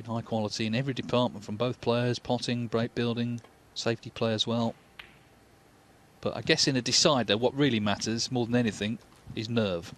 high quality in every department from both players, potting, break building, safety play as well. But I guess in a decider, what really matters more than anything is nerve.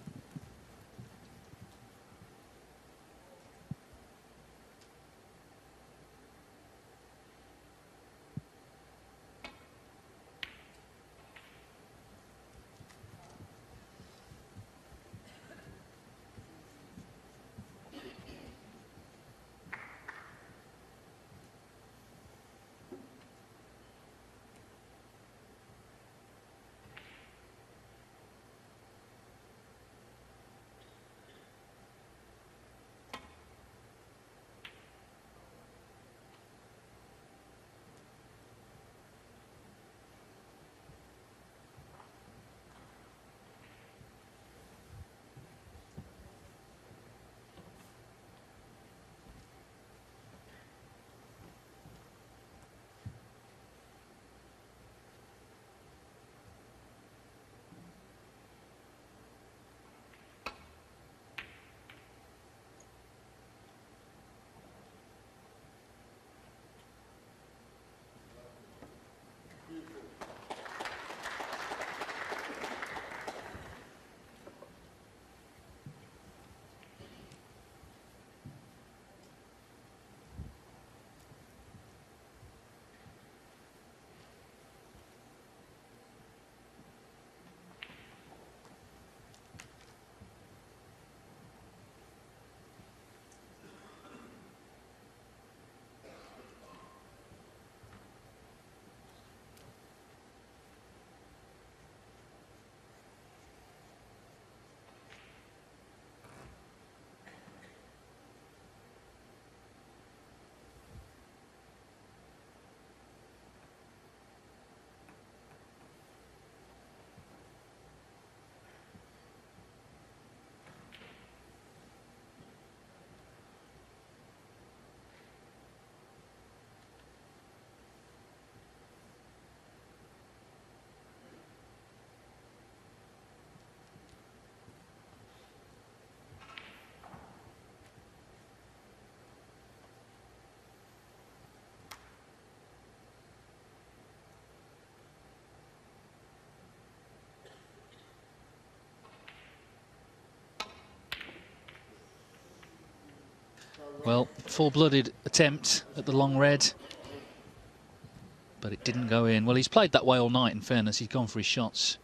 Well, full-blooded attempt at the long red, but it didn't go in. Well, he's played that way all night, in fairness. He's gone for his shots.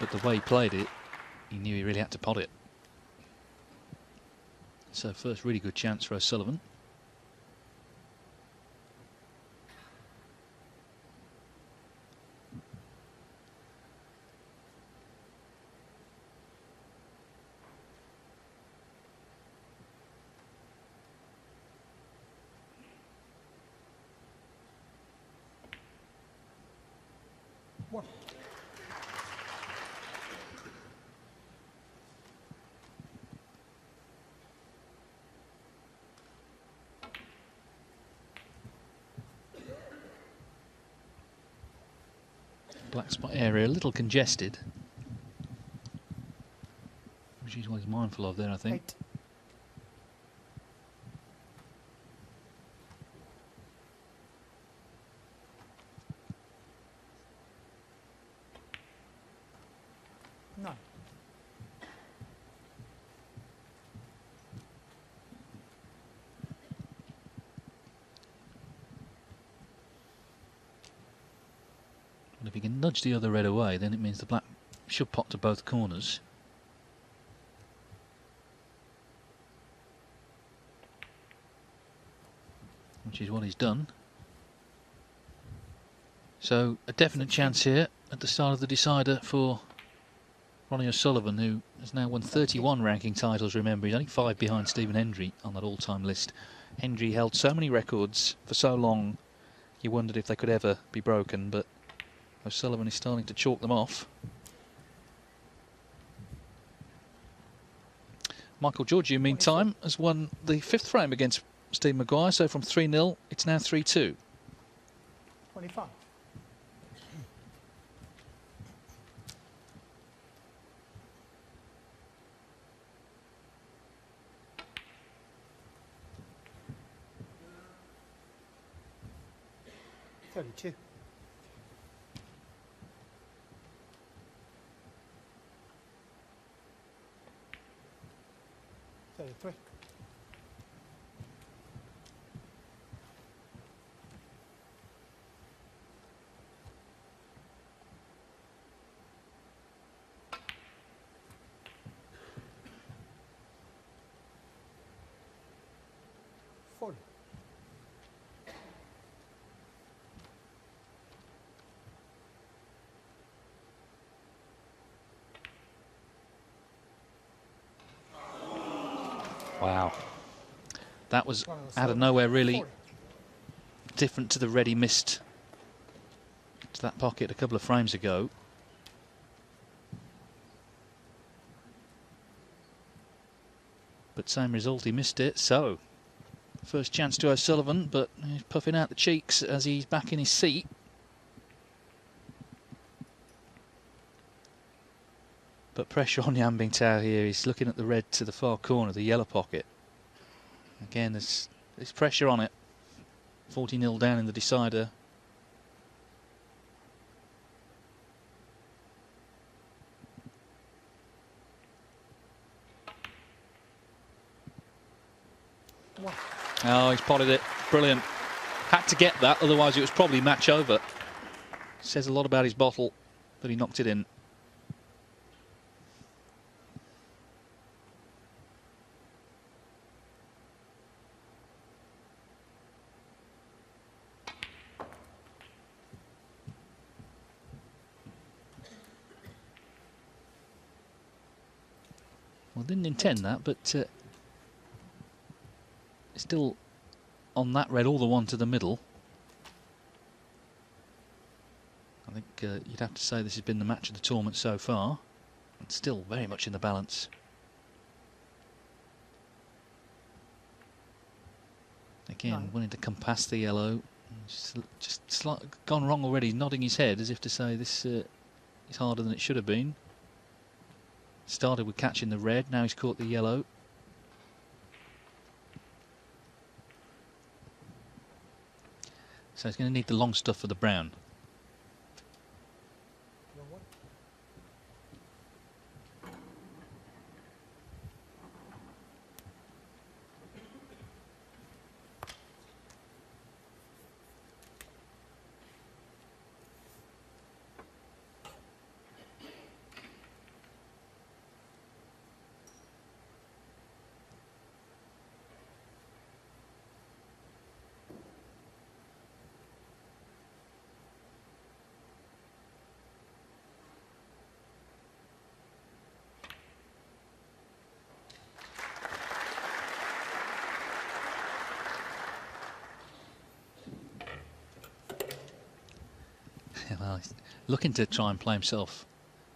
But the way he played it, he knew he really had to pot it. So first really good chance for O'Sullivan. Black spot area a little congested, which is what he's mindful of there, I think. 8. No. Well, if he can nudge the other red away, then it means the black should pot to both corners. Which is what he's done. So a definite chance here at the start of the decider for Ronnie O'Sullivan, who has now won 31 ranking titles. Remember, he's only 5 behind Stephen Hendry on that all-time list. Hendry held so many records for so long, you wondered if they could ever be broken, but O'Sullivan is starting to chalk them off. Michael Georgiou, meantime, has won the 5th frame against Steve Maguire, so from 3-0, it's now 3-2. 25. 32. 33. 40. Wow. That was Ronnie out of O'Sullivan, nowhere, really 40. different to the red he missed to that pocket a couple of frames ago. But same result, he missed it. So, first chance to O'Sullivan, but he's puffing out the cheeks as he's back in his seat. But pressure on Bingtao here. He's looking at the red to the far corner, the yellow pocket. Again, there's pressure on it. 40-0 down in the decider. One. Oh, he's potted it. Brilliant. Had to get that, otherwise it was probably match over. Says a lot about his bottle that he knocked it in. Well, didn't intend that, but still on that red, all the one to the middle. I think you'd have to say this has been the match of the tournament so far. And still very much in the balance. Again, wanting to come past the yellow. Just gone wrong already, nodding his head as if to say this is harder than it should have been. Started with catching the red, now he's caught the yellow. So he's going to need the long stuff for the brown. Well, he's looking to try and play himself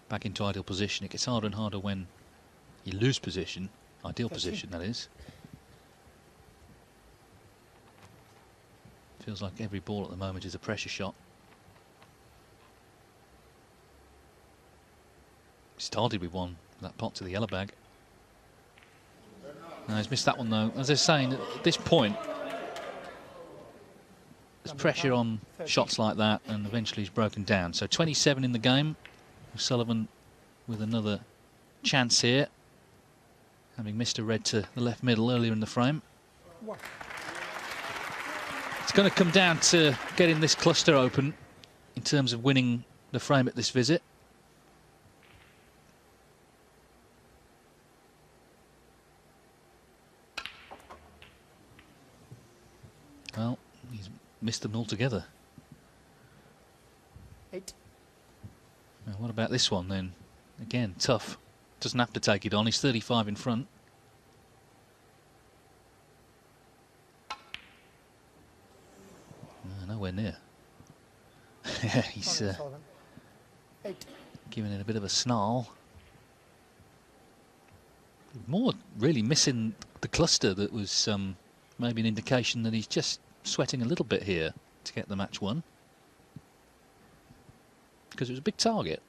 back into ideal position. It gets harder and harder when you lose position, ideal position that is. Feels like every ball at the moment is a pressure shot. Started with one, that pot to the yellow bag. No, he's missed that one though. As I was saying, at this point, there's pressure on shots like that, and eventually he's broken down. So 27 in the game. O'Sullivan with another chance here, having missed a red to the left middle earlier in the frame. It's going to come down to getting this cluster open in terms of winning the frame at this visit. Well, he's missed them altogether. 8. Now, what about this one then? Again, tough. Doesn't have to take it on. He's 35 in front. Nowhere near. He's giving it a bit of a snarl. More really missing the cluster that was maybe an indication that he's just sweating a little bit here to get the match won. Because it was a big target.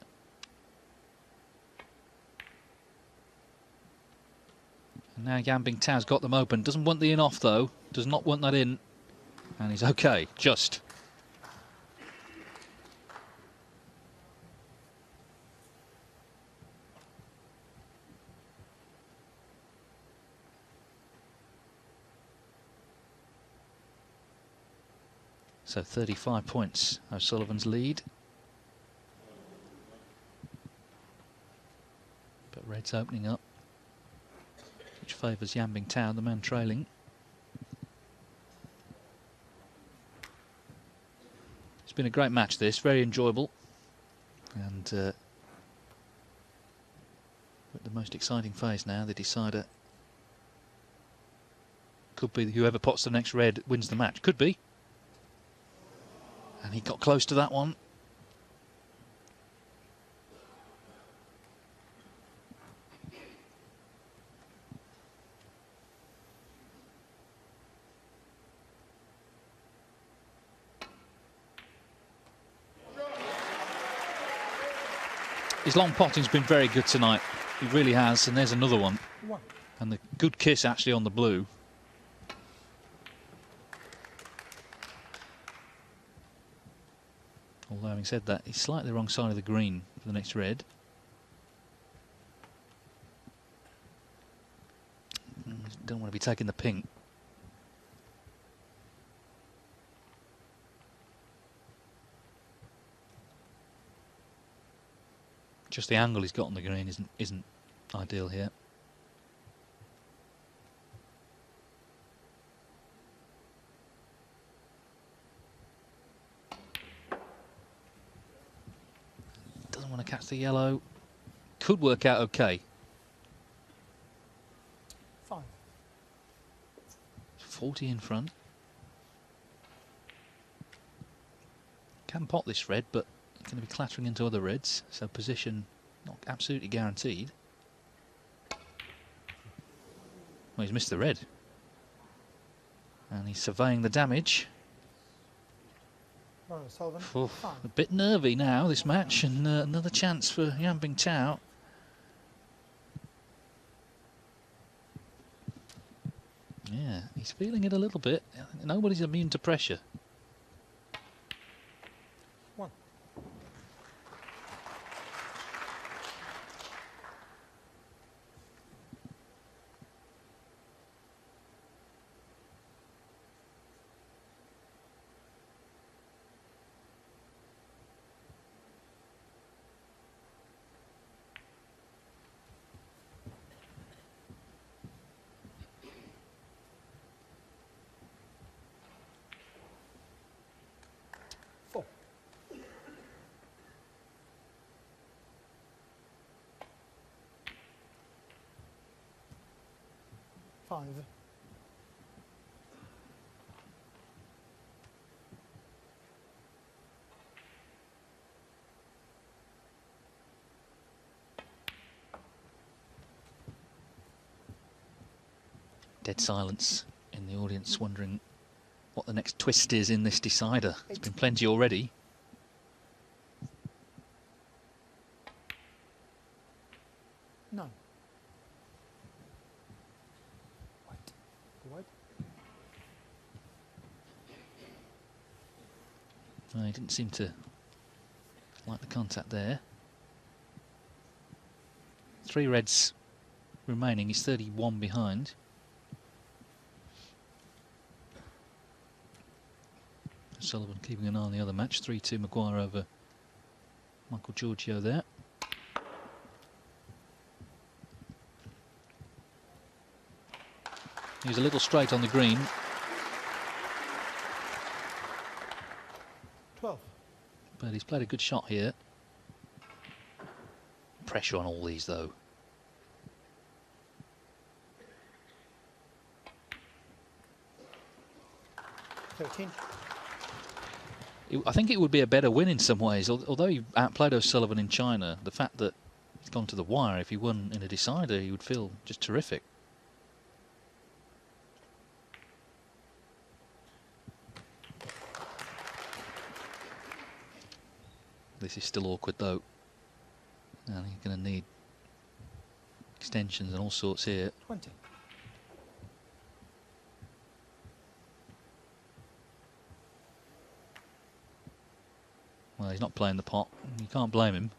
And now Bingtao's got them open. Doesn't want the in off though. Does not want that in. And he's okay, just. So 35 points, O'Sullivan's lead. But red's opening up, which favours Bingtao, the man trailing. It's been a great match this, very enjoyable. And at the most exciting phase now, the decider could be whoever pots the next red wins the match. Could be. And he got close to that one. His long potting's been very good tonight. He really has, and there's another one. And the good kiss actually on the blue. Although having said that, he's slightly wrong side of the green for the next red. Don't want to be taking the pink. Just the angle he's got on the green isn't ideal here. Doesn't want to catch the yellow. Could work out okay. 5. 40 in front. Can pot this red, but it's going to be clattering into other reds, so position not absolutely guaranteed. Well, he's missed the red. And he's surveying the damage. Sullivan, A bit nervy now, this match, and another chance for Bingtao. Yeah, he's feeling it a little bit. Nobody's immune to pressure. 1. Five. Dead silence in the audience, wondering what the next twist is in this decider. There's been plenty already. None. White. He didn't seem to like the contact there. 3 reds remaining. He's 31 behind. Sullivan keeping an eye on the other match. 3-2 Maguire over Michael Giorgio there. He was a little straight on the green. 12. But he's played a good shot here. Pressure on all these though. 13. I think it would be a better win in some ways. Although he outplayed O'Sullivan in China, the fact that he's gone to the wire, if he won in a decider, he would feel just terrific. This is still awkward though. And he's going to need extensions and all sorts here. 20. Well, he's not playing the pot. You can't blame him.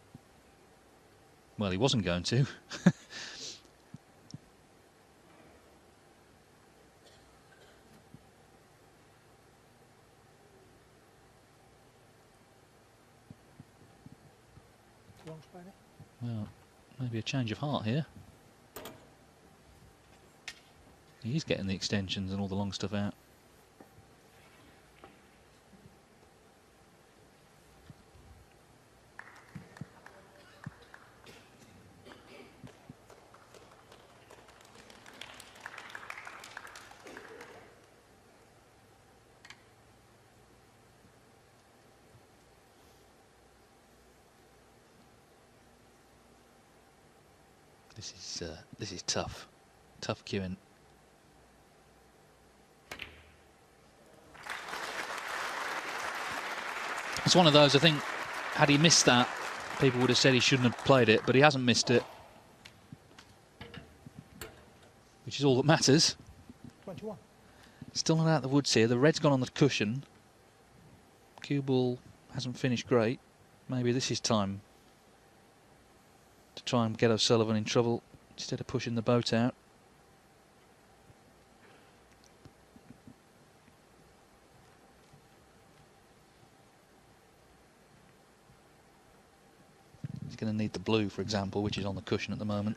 Well, he wasn't going to. Maybe a change of heart here. He's getting the extensions and all the long stuff out. This is tough. Tough queuing. It's one of those, I think, had he missed that, people would have said he shouldn't have played it, but he hasn't missed it. Which is all that matters. 21. Still not out of the woods here. The red's gone on the cushion. Cue ball hasn't finished great. Maybe this is time to try and get O'Sullivan in trouble instead of pushing the boat out. He's going to need the blue, for example, which is on the cushion at the moment.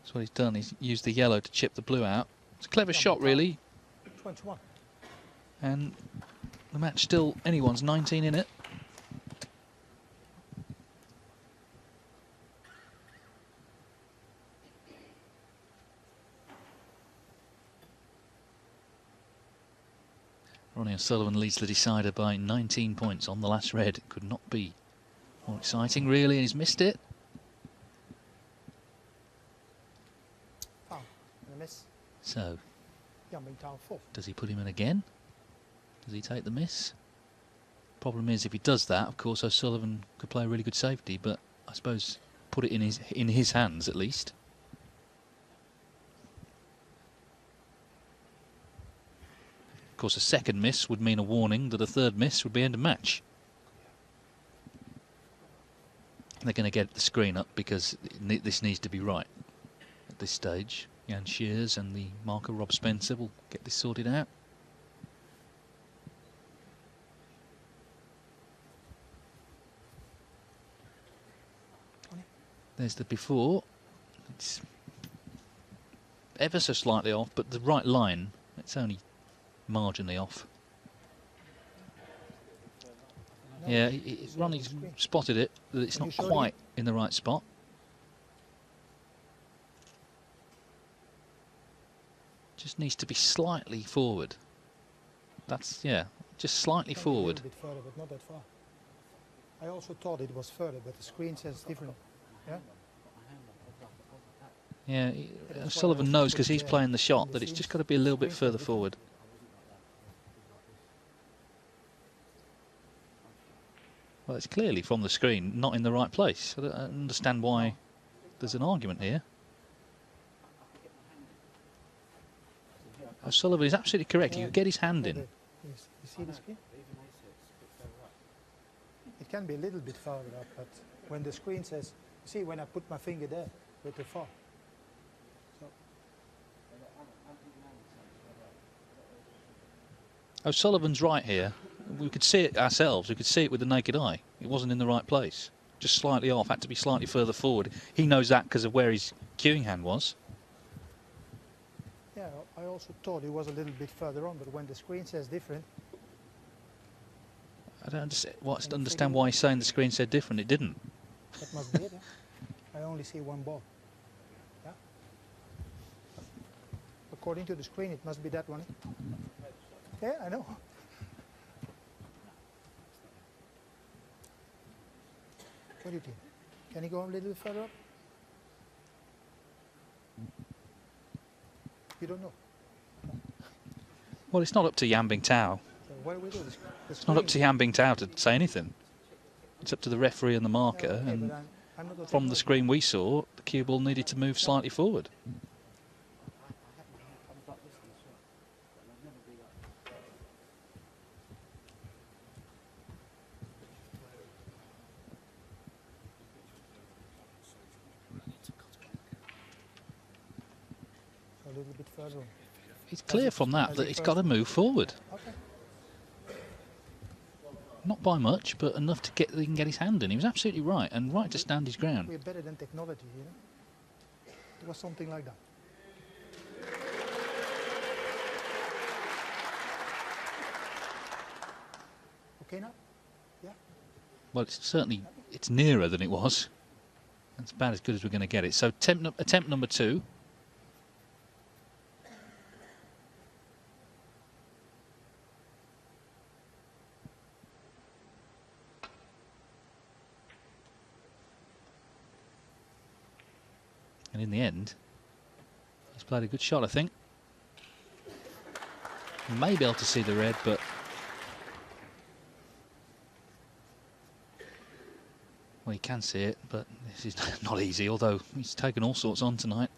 That's what he's done. He's used the yellow to chip the blue out. It's a clever shot, really. 21. And the match still anyone's, 19 in it. Ronnie O'Sullivan leads the decider by 19 points on the last red. It could not be more exciting, really, and he's missed it. Foul. And a miss. So, Bingtao 4. does he put him in again? Does he take the miss? Problem is, if he does that, of course, O'Sullivan could play a really good safety, but I suppose put it in his hands at least. Of course, a second miss would mean a warning that a third miss would be end of match. They're going to get the screen up because this needs to be right at this stage. Jan Shears and the marker Rob Spencer will get this sorted out. There's the before. It's ever so slightly off, but the right line, it's only marginally off. No, Yeah, Ronnie's spotted it, that it's not quite in the right spot. Just needs to be slightly forward. That's, yeah, just slightly forward. A little bit further, but not that far. I also thought it was further, but the screen says different. Yeah? Yeah, O'Sullivan knows because he's playing the shot that it's just got to be a little bit further forward. Well, it's clearly from the screen, not in the right place. I don't understand why there's an argument here. O'Sullivan is absolutely correct. He could get his hand in. You see the screen? It can be a little bit farther up, but when the screen says, see, when I put my finger there, with the far. So. O'Sullivan's right here. We could see it ourselves. We could see it with the naked eye. It wasn't in the right place. Just slightly off. Had to be slightly further forward. He knows that because of where his cueing hand was. Yeah, I also thought it was a little bit further on, but when the screen says different. I don't understand why he's saying the screen said different. It didn't. That must be it, yeah? I only see one ball. Yeah? According to the screen, it must be that one. Yeah, I know. What do you think? Can he go a little bit further up? You don't know. Well, it's not up to Jan Bingtao. So what do we do? It's not up to Jan Bingtao to say anything. It's up to the referee and the marker. Okay, And I'm not from the screen we saw, the cue ball needed to move slightly forward. a little bit further on. it's clear from that he's got to move forward. Okay. Not by much, but enough to get that he can get his hand in. He was absolutely right, and right to stand his ground. We're better than technology, you know. It was something like that. Okay now? Yeah. Well, it's nearer than it was. That's about as good as we're going to get it. So attempt number 2. And in the end, he's played a good shot, I think. He may be able to see the red, but well, he can see it, but this is not easy, although he's taken all sorts on tonight.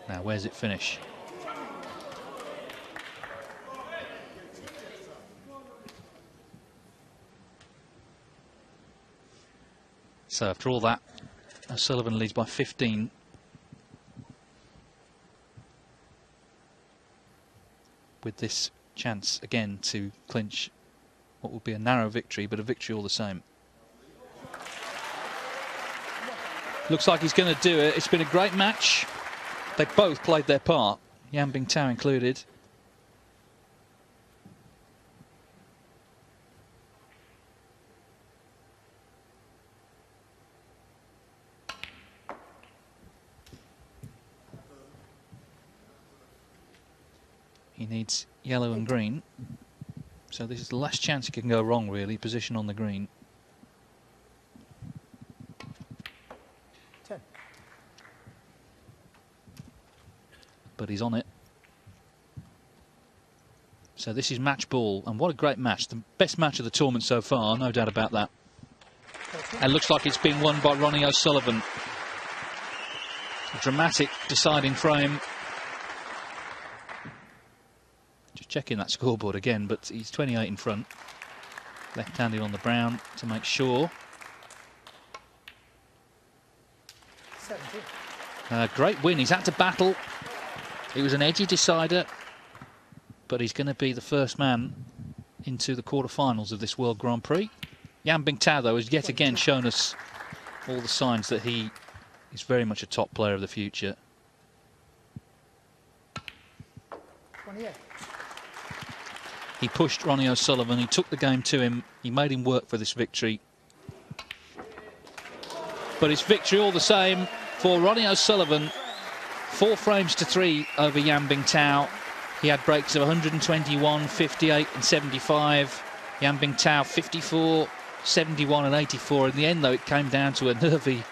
Now, where's it finish? So after all that, O'Sullivan leads by 15. With this chance again to clinch what will be a narrow victory, but a victory all the same. Looks like he's going to do it. It's been a great match. They both played their part, Yan Bingtao included. He needs yellow and green. So this is the last chance he can go wrong, really. Position on the green. 10. But he's on it. So this is match ball. And what a great match. The best match of the tournament so far, no doubt about that. And looks like it's been won by Ronnie O'Sullivan. A dramatic deciding frame. Just checking that scoreboard again, but he's 28 in front. Left-handed on the brown to make sure. 17. Great win. He's had to battle. It was an edgy decider, but he's going to be the first man into the quarterfinals of this World Grand Prix. Yan Bingtao, though, has yet again shown us all the signs that he is very much a top player of the future. 28. He pushed Ronnie O'Sullivan, he took the game to him, he made him work for this victory. But it's victory all the same for Ronnie O'Sullivan. 4 frames to 3 over Yan Bingtao. He had breaks of 121, 58 and 75. Yan Bingtao 54, 71 and 84. In the end, though, it came down to a nervy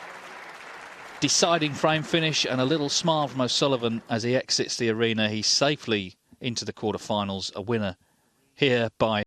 deciding frame finish and a little smile from O'Sullivan as he exits the arena. He's safely into the quarterfinals, a winner here by